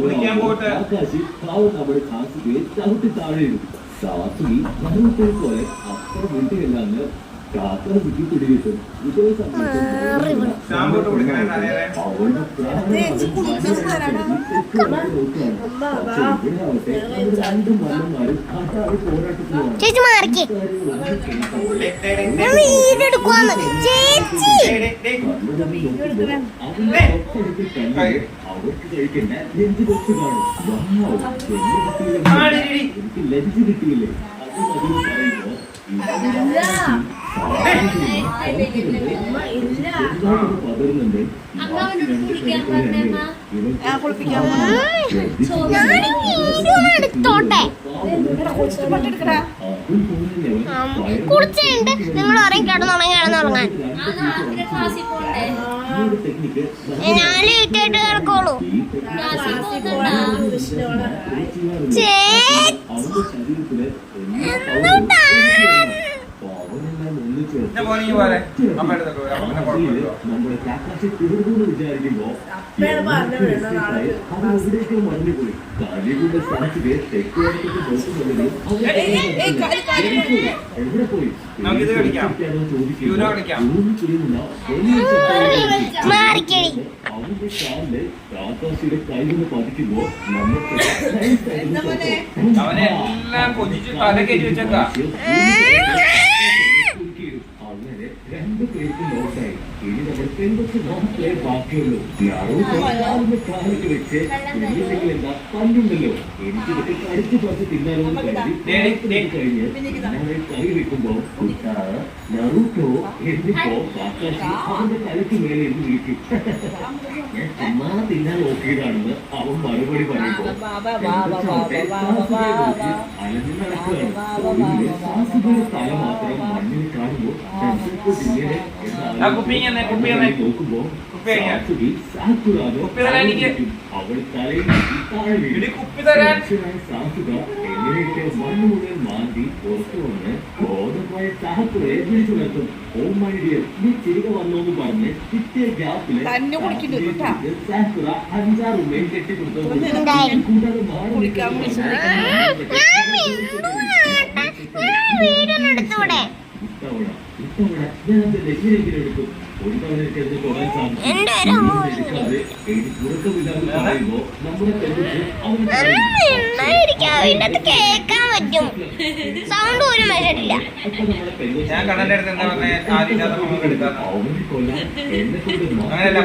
കുളിക്കാൻ പോട്ടെ. ആകാശി പാവം നമ്മുടെ കാസുകയെ ചവിട്ടി താഴെയിടും. സാസുകി മരണത്തെ പോലെ അത്ര വീട്ടിലെല്ലാന്ന് കാക്ക കുറ്റി പിടികിട്ടും. ഇതേ സമയത്ത് ഷാമ്പൂട്ട് കുളിക്കണേ തലയിലെ. അവളുടെ രണ്ടും മണ്ണന്മാരും ആട്ടാറ് പോരാട്ടത്തിലാണ്. ചേച്ചി മാറിക്കേ വീടെടുക്കുവാന്ന് ചേച്ചി. അവർക്ക് കഴിക്കേണ്ട ലഞ്ച് ബോക്സ് കാണും. എനിക്ക് ലഞ്ച് കിട്ടിയില്ലേ അത് മതി പറയുമ്പോ പകരുന്നുണ്ട്. എടുത്തോട്ടെ കുടിച്ചുണ്ട്. നിങ്ങൾ ഇറങ്ങി കിടന്നുറങ്ങാൻ ഞാൻ ലേറ്റായിട്ട് കിടക്കോളൂ. നമ്മുടെ കാക്കാശി തീർന്നു വിചാരിക്കുമ്പോ മഞ്ഞുപോയി കാലിയുടെ സ്ഥാനത്തില് തെക്കുവടത്തേക്ക് നോക്കുന്നുണ്ടെങ്കിൽ എവിടെ പോയി അവന്റെ കാലില് കാക്കാശിയുടെ കൈകൊണ്ട് പതിക്കുമ്പോ അവനെല്ലാം കൊതിച്ച് തല കയറ്റി വെച്ചേക്കാ. അങ്ങനെ രണ്ടു പേർക്കും നോക്കായി. ഇനി നമ്മുടെ പെൺകൊച്ച് നോക്കേ ബാക്കിയുള്ളൂ. കാലിക്ക് വെച്ച് എന്തെങ്കിലും എന്താ പല്ലുണ്ടല്ലോ, എനിക്ക് ഇതൊക്കെ കടിച്ചു പറിച്ച് തിന്നാലോന്ന് കരുതി കഴിഞ്ഞ് കൈ വെക്കുമ്പോ നറൂട്ടോ എന്നിപ്പോ കാക്കാശി അവന്റെ തലയ്ക്ക് മേലെ എന്ന് വിളിക്കും. ഞാൻ ചുമ്മാ തിന്നാൻ നോക്കിയതാണെന്ന് അവൻ മറുപടി പറയുമ്പോ അലഞ്ഞു നടക്കുകയാണ്. സാസുകളുടെ തല മാത്രം മണ്ണിൽ കാണുമ്പോ നോക്കുമ്പോ അവൾ തലയിൽ സാസുക എങ്ങനെയൊക്കെ മണ്ണ് മുഴുവൻ മാന്തി പുറത്തു വന്ന് ബോധമായ സാഹത്തുറയെ വിളിച്ചു നിർത്തും. ഓ മൈ ഡിയർ, നീ തിരികെ വന്നോന്ന് പറഞ്ഞ് കിട്ടിയ ഗ്യാപ്പില് സാഹത്തുറ 5-6 ഉമ്മയും കെട്ടിക്കൊടുത്തു. എങ്ങനെയെങ്കിലും എടുക്കും. ഒരു തവണ എടുത്ത് തൊടാൻ സാധിക്കും. ഉറക്കമില്ലാതെ പറയുമ്പോ നമ്മുടെ കേൾക്കാൻ പറ്റും. സൗണ്ട് പോലും വരില്ല. ഞാൻ കടന്റെ അടുത്ത് എന്താ പറഞ്ഞേ, ആദ്യം എടുക്കാം. അങ്ങനെയല്ല.